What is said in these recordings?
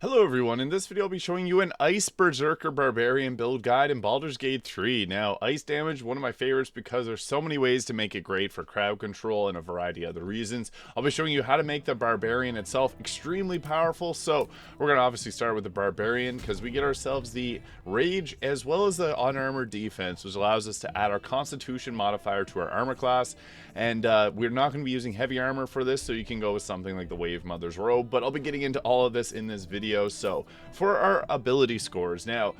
Hello everyone, in this video I'll be showing you an ICE Berserker Barbarian Build Guide in Baldur's Gate 3. Now, ice damage, one of my favorites because there's so many ways to make it great for crowd control and a variety of other reasons. I'll be showing you how to make the Barbarian itself extremely powerful, so we're going to obviously start with the Barbarian because we get ourselves the Rage as well as the Unarmored Defense, which allows us to add our Constitution modifier to our armor class, and we're not going to be using heavy armor for this, so you can go with something like the Wave Mother's Robe, but I'll be getting into all of this in this video. So for our ability scores, now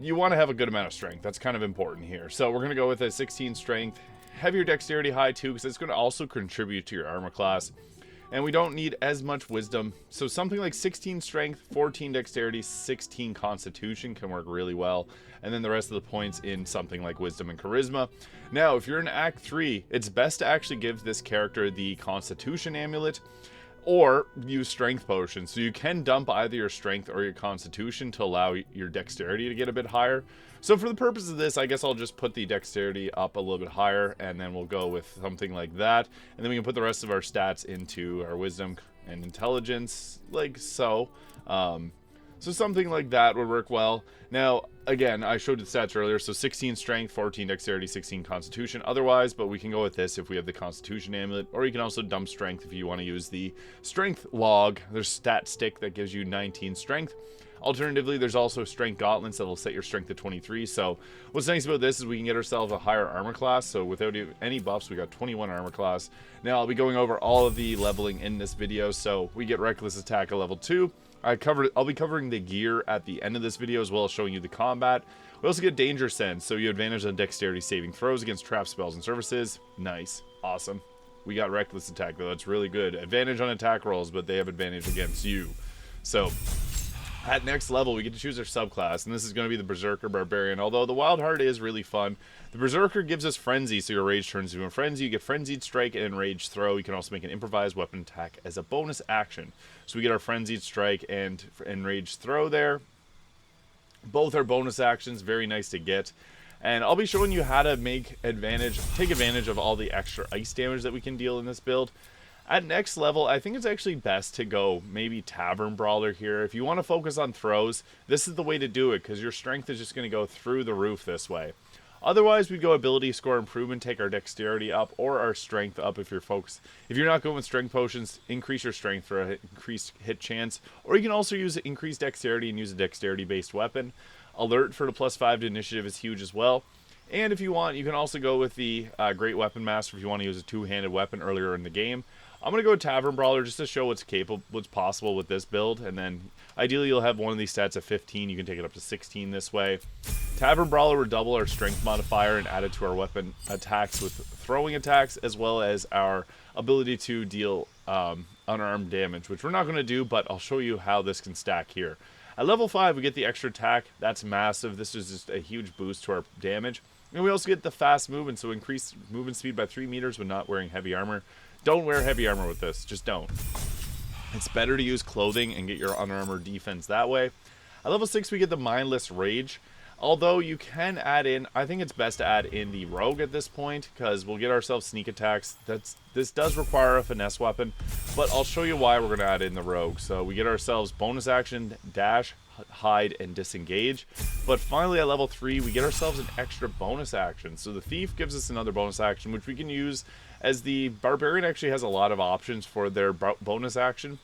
you want to have a good amount of strength. That's kind of important here. So we're going to go with a 16 strength, heavier dexterity high too, because it's going to also contribute to your armor class. And we don't need as much wisdom. So something like 16 strength, 14 dexterity, 16 constitution can work really well. And then the rest of the points in something like wisdom and charisma. Now, if you're in Act 3, it's best to actually give this character the constitution amulet or use strength potions. So you can dump either your strength or your constitution to allow your dexterity to get a bit higher. So for the purpose of this, I guess I'll just put the dexterity up a little bit higher, and then we'll go with something like that. And then we can put the rest of our stats into our wisdom and intelligence, like so. So something like that would work well. Now, again, I showed the stats earlier, so 16 strength, 14 dexterity, 16 constitution otherwise, but we can go with this if we have the constitution amulet, or you can also dump strength if you want to use the strength log. There's stat stick that gives you 19 strength. Alternatively, there's also strength gauntlets that will set your strength to 23. So what's nice about this is we can get ourselves a higher armor class. So without any buffs, we got 21 armor class. Now I'll be going over all of the leveling in this video. So we get reckless attack at level 2. I'll be covering the gear at the end of this video as well as showing you the combat. We also get danger sense, so you advantage on dexterity saving throws against trap spells and surfaces. Nice, awesome. We got reckless attack though, that's really good. Advantage on attack rolls, but they have advantage against you. So at next level, we get to choose our subclass, and this is going to be the Berserker Barbarian. Although the Wild Heart is really fun, the Berserker gives us Frenzy, so your Rage turns into a Frenzy. You get Frenzied Strike and Enraged Throw. You can also make an improvised weapon attack as a bonus action. So we get our Frenzied Strike and Enraged Throw there. Both are bonus actions, very nice to get. And I'll be showing you how to take advantage of all the extra ice damage that we can deal in this build. At next level, I think it's actually best to go maybe Tavern Brawler here. If you want to focus on throws, this is the way to do it because your strength is just going to go through the roof this way. Otherwise, we'd go ability score improvement, take our dexterity up or our strength up if you're focused. If you're not going with strength potions, increase your strength for an increased hit chance. Or you can also use increased dexterity and use a dexterity-based weapon. Alert for the +5 to initiative is huge as well. And if you want, you can also go with the Great Weapon Master if you want to use a two-handed weapon earlier in the game. I'm going to go Tavern Brawler just to show what's possible with this build, and then ideally you'll have one of these stats at 15. You can take it up to 16 this way. Tavern Brawler will double our strength modifier and add it to our weapon attacks with throwing attacks, as well as our ability to deal unarmed damage, which we're not going to do, but I'll show you how this can stack here. At level 5, we get the extra attack. That's massive. This is just a huge boost to our damage. And we also get the fast movement, so increased movement speed by 3 meters when not wearing heavy armor. Don't wear heavy armor with this. Just don't. It's better to use clothing and get your unarmored defense that way. At level 6, we get the Mindless Rage. Although you can add in, I think it's best to add in the Rogue at this point, because we'll get ourselves sneak attacks. This does require a finesse weapon, but I'll show you why we're going to add in the Rogue. So we get ourselves bonus action, dash, hide, and disengage. But finally at level 3, we get ourselves an extra bonus action. So the Thief gives us another bonus action, which we can use as the Barbarian actually has a lot of options for their bonus action.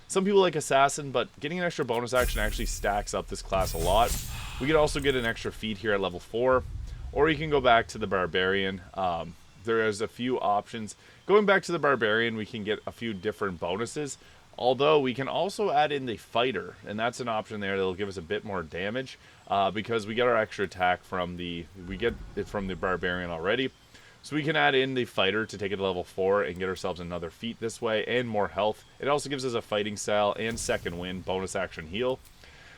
Some people like Assassin, but getting an extra bonus action actually stacks up this class a lot. We could also get an extra feat here at level 4, or you can go back to the Barbarian. There's a few options. Going back to the Barbarian, we can get a few different bonuses, although we can also add in the Fighter, and that's an option there that'll give us a bit more damage, because we get our extra attack from the Barbarian already. So we can add in the Fighter to take it to level 4 and get ourselves another feat this way and more health. It also gives us a fighting style and second wind bonus action heal.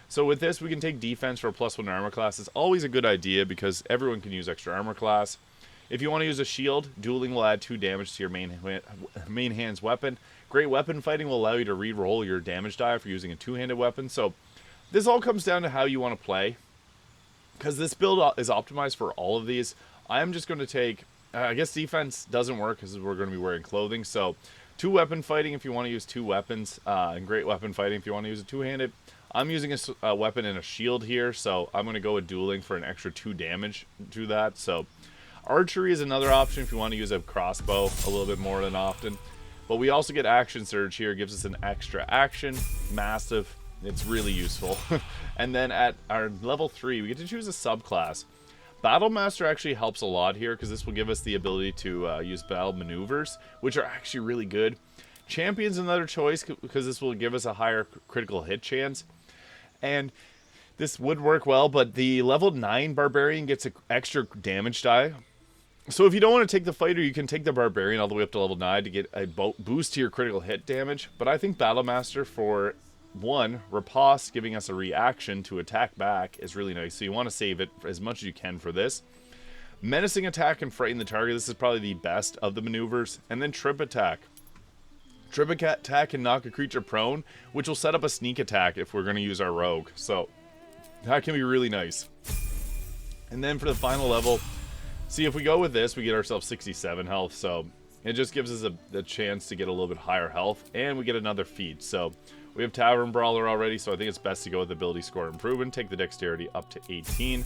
So with this, we can take defense for a +1 armor class. It's always a good idea because everyone can use extra armor class. If you want to use a shield, dueling will add 2 damage to your main hand's weapon. Great weapon fighting will allow you to re-roll your damage die for using a two-handed weapon. So this all comes down to how you want to play, because this build is optimized for all of these. I am just going to take, I guess defense doesn't work because we're going to be wearing clothing. So 2 weapon fighting if you want to use 2 weapons, and great weapon fighting if you want to use a two-handed. I'm using a weapon and a shield here, so I'm going to go with dueling for an extra 2 damage to that. So archery is another option if you want to use a crossbow a little bit more than often. But we also get action surge here. It gives us an extra action. Massive. It's really useful. And then at our level 3, we get to choose a subclass. Battle Master actually helps a lot here because this will give us the ability to use battle maneuvers, which are actually really good. Champion's another choice because this will give us a higher critical hit chance. And this would work well, but the level 9 Barbarian gets an extra damage die. So if you don't want to take the Fighter, you can take the Barbarian all the way up to level 9 to get a boost to your critical hit damage. But I think Battle Master for, one, riposte, giving us a reaction to attack back, is really nice. So you want to save it as much as you can for this. Menacing attack and frighten the target. This is probably the best of the maneuvers. And then trip attack. Trip attack can knock a creature prone, which will set up a sneak attack if we're going to use our rogue. So that can be really nice. And then for the final level, see, if we go with this, we get ourselves 67 health. So it just gives us a chance to get a little bit higher health, and we get another feat. So we have Tavern Brawler already, so I think it's best to go with ability score improvement. Take the dexterity up to 18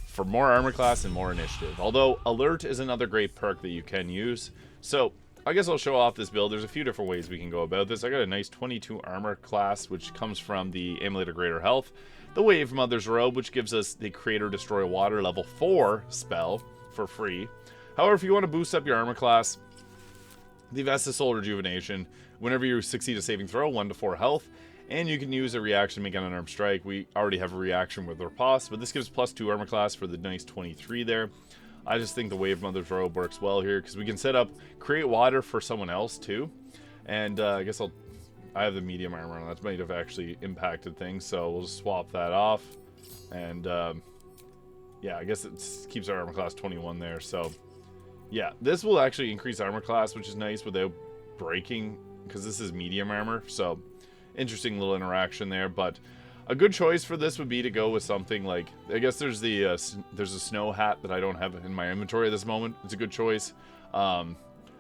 for more armor class and more initiative. Although alert is another great perk that you can use. So I guess I'll show off this build. There's a few different ways we can go about this. I got a nice 22 armor class, which comes from the Amulet of Greater Health. The Wave Mother's Robe, which gives us the Creator Destroy Water level 4 spell for free. However, if you want to boost up your armor class, the Vest of Soul Rejuvenation. Whenever you succeed a saving throw, 1 to 4 health. And you can use a reaction to make an unarmed strike. We already have a reaction with Riposte, but this gives +2 armor class for the nice 23 there. I just think the Wave Mother's Robe works well here because we can set up Create Water for someone else too. And I guess I have the medium armor on. That might have actually impacted things, so we'll just swap that off. And yeah, I guess it keeps our armor class 21 there. So yeah, this will actually increase armor class, which is nice without breaking because this is medium armor. So interesting little interaction there, but a good choice for this would be to go with something like, I guess there's a snow hat that I don't have in my inventory at this moment. It's a good choice.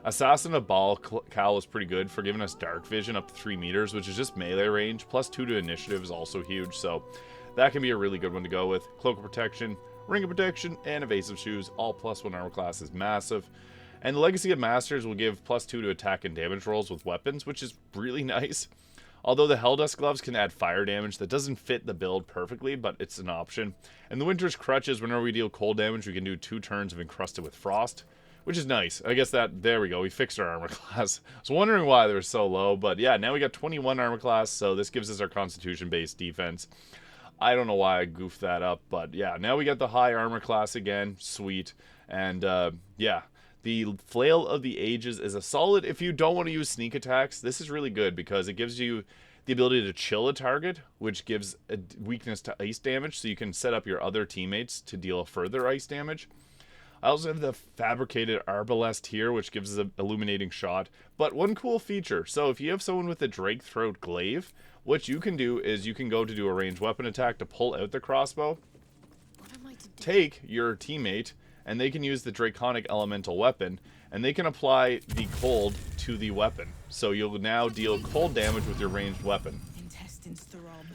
Assassin of Baal Cowl is pretty good for giving us dark vision up to 3 meters, which is just melee range. +2 to initiative is also huge, so that can be a really good one to go with. Cloak of Protection, Ring of Protection, and Evasive Shoes, all +1 armor class is massive. And the Legacy of Masters will give +2 to attack and damage rolls with weapons, which is really nice. Although the Helldust Gloves can add fire damage, that doesn't fit the build perfectly, but it's an option. And the Winter's Crutches, whenever we deal cold damage, we can do 2 turns of Encrusted with Frost, which is nice. I guess there we go, we fixed our armor class. I was wondering why they were so low, but yeah, now we got 21 armor class, so this gives us our Constitution-based defense. I don't know why I goofed that up, but yeah, now we got the high armor class again, sweet. And yeah, the Flail of the Ages is a solid, if you don't want to use sneak attacks, this is really good because it gives you the ability to chill a target, which gives a weakness to ice damage, so you can set up your other teammates to deal further ice damage. I also have the Fabricated Arbalest here, which gives us an illuminating shot. But one cool feature, so if you have someone with a Drake Throat Glaive, what you can do is you can go to do a ranged weapon attack to pull out the crossbow, take your teammate, and they can use the Draconic Elemental Weapon, and they can apply the cold to the weapon. So you'll now deal cold damage with your ranged weapon.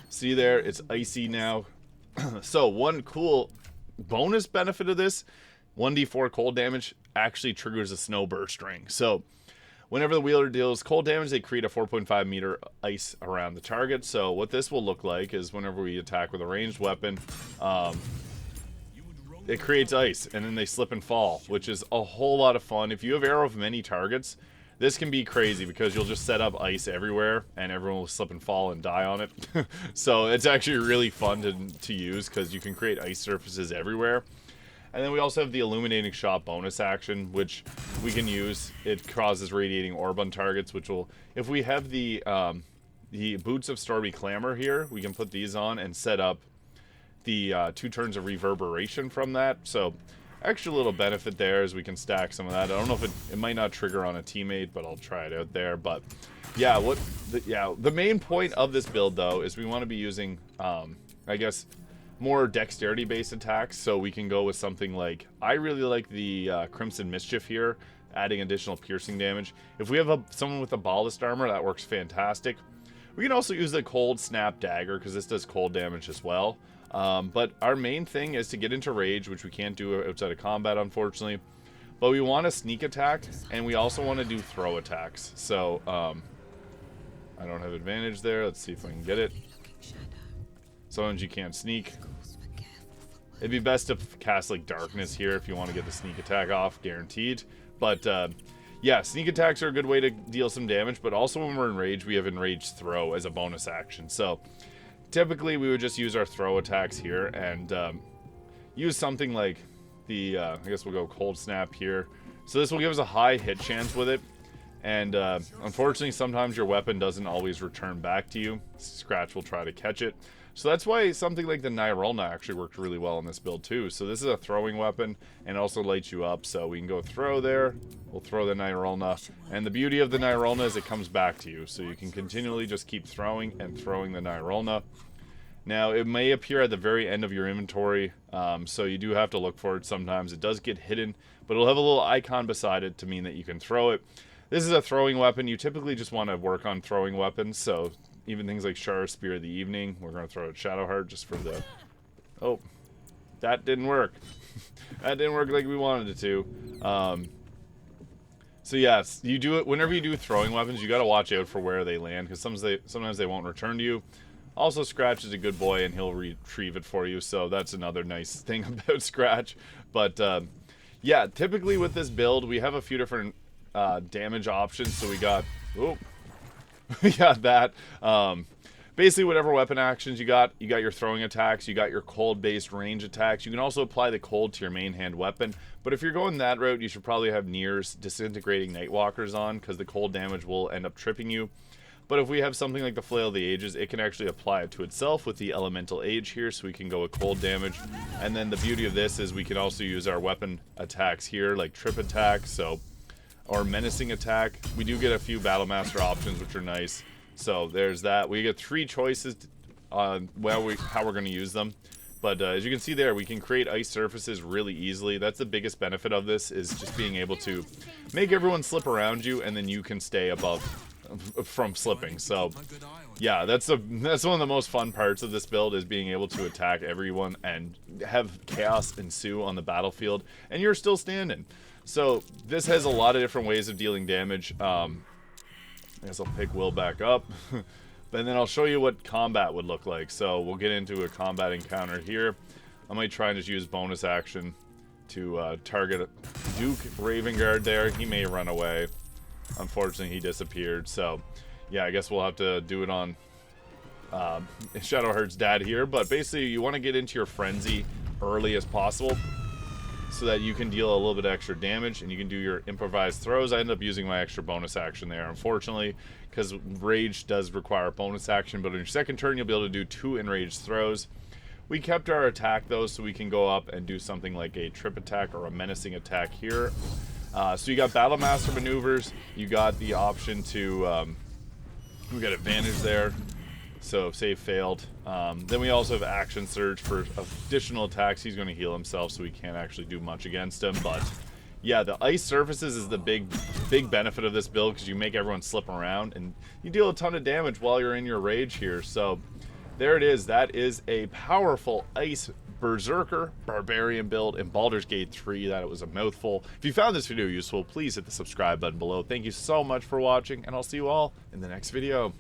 See there, it's icy now. So one cool bonus benefit of this, 1d4 cold damage actually triggers a snow burst ring. So whenever the wielder deals cold damage, they create a 4.5 meter ice around the target. So what this will look like is whenever we attack with a ranged weapon, it creates ice, and then they slip and fall, which is a whole lot of fun. If you have arrow of many targets, this can be crazy because you'll just set up ice everywhere, and everyone will slip and fall and die on it. So it's actually really fun to use because you can create ice surfaces everywhere. And then we also have the Illuminating Shot bonus action, which we can use. It causes Radiating Orb on targets, which will, if we have the Boots of Stormy Clamor here, we can put these on and set up the 2 turns of reverberation from that. So extra little benefit there is we can stack some of that. I don't know if it might not trigger on a teammate, but I'll try it out there. But yeah, the main point of this build though is we want to be using I guess more dexterity based attacks, so we can go with something like, I really like the Crimson Mischief here, adding additional piercing damage. If we have someone with a ballast armor, that works fantastic. We can also use the cold snap dagger because this does cold damage as well. But our main thing is to get into rage, which we can't do outside of combat, unfortunately. But we want to sneak attack, and we also want to do throw attacks. So, I don't have advantage there. Let's see if I can get it. Sometimes you can't sneak. It'd be best to cast like darkness here if you want to get the sneak attack off, guaranteed. But yeah, sneak attacks are a good way to deal some damage, but also when we're in rage, we have enraged throw as a bonus action. So typically we would just use our throw attacks here and use something like the, I guess we'll go cold snap here. So this will give us a high hit chance with it. And unfortunately, sometimes your weapon doesn't always return back to you. Scratch will try to catch it. So that's why something like the Nyrulna actually worked really well in this build too. So this is a throwing weapon and also lights you up. So we can go throw there. We'll throw the Nyrulna. And the beauty of the Nyrulna is it comes back to you. So you can continually just keep throwing and throwing the Nyrulna. Now, it may appear at the very end of your inventory, so you do have to look for it sometimes. It does get hidden, but it'll have a little icon beside it to mean that you can throw it. This is a throwing weapon. You typically just want to work on throwing weapons, so even things like Shara Spear of the Evening, we're going to throw a Shadowheart just for the... Oh, that didn't work. That didn't work like we wanted it to. So yes, you do it whenever you do throwing weapons, you got to watch out for where they land, because sometimes they won't return to you. Also, Scratch is a good boy, and he'll retrieve it for you, so that's another nice thing about Scratch. But, yeah, typically with this build, we have a few different damage options. So we got... Oh, we got that. Basically, whatever weapon actions you got your throwing attacks, you got your cold-based range attacks. You can also apply the cold to your main hand weapon. But if you're going that route, you should probably have Nir's Disintegrating Nightwalkers on, because the cold damage will end up tripping you. But if we have something like the Flail of the Ages, it can actually apply it to itself with the Elemental Age here, so we can go with cold damage. And then the beauty of this is we can also use our weapon attacks here, like Trip Attack, or Menacing Attack. We do get a few Battlemaster options, which are nice. So there's that. We get 3 choices on how we're going to use them. But as you can see there, we can create ice surfaces really easily. That's the biggest benefit of this, is just being able to make everyone slip around you, and then you can stay above from slipping. So yeah, that's one of the most fun parts of this build, is being able to attack everyone and have chaos ensue on the battlefield, and you're still standing. So this has a lot of different ways of dealing damage. I guess I'll pick Will back up. And then I'll show you what combat would look like. So we'll get into a combat encounter here. I might try and just use bonus action to target Duke Ravengard there. He may run away. Unfortunately, he disappeared. So yeah, I guess we'll have to do it on Shadowheart's dad here. But basically, you want to get into your frenzy early as possible, so that you can deal a little bit extra damage, and you can do your improvised throws. I end up using my extra bonus action there, unfortunately, because Rage does require a bonus action, but on your second turn, you'll be able to do 2 enraged throws. We kept our attack, though, so we can go up and do something like a Trip Attack or a Menacing Attack here. So you got Battlemaster maneuvers. You got the option to... we got advantage there. So save failed. Then we also have Action Surge for additional attacks. He's going to heal himself, so we can't actually do much against him. But yeah, the ice surfaces is the big benefit of this build, because you make everyone slip around and you deal a ton of damage while you're in your rage here. So there it is. That is a powerful Ice Berserker Barbarian build in Baldur's Gate 3. That it was a mouthful. If you found this video useful, please hit the subscribe button below. Thank you so much for watching, and I'll see you all in the next video.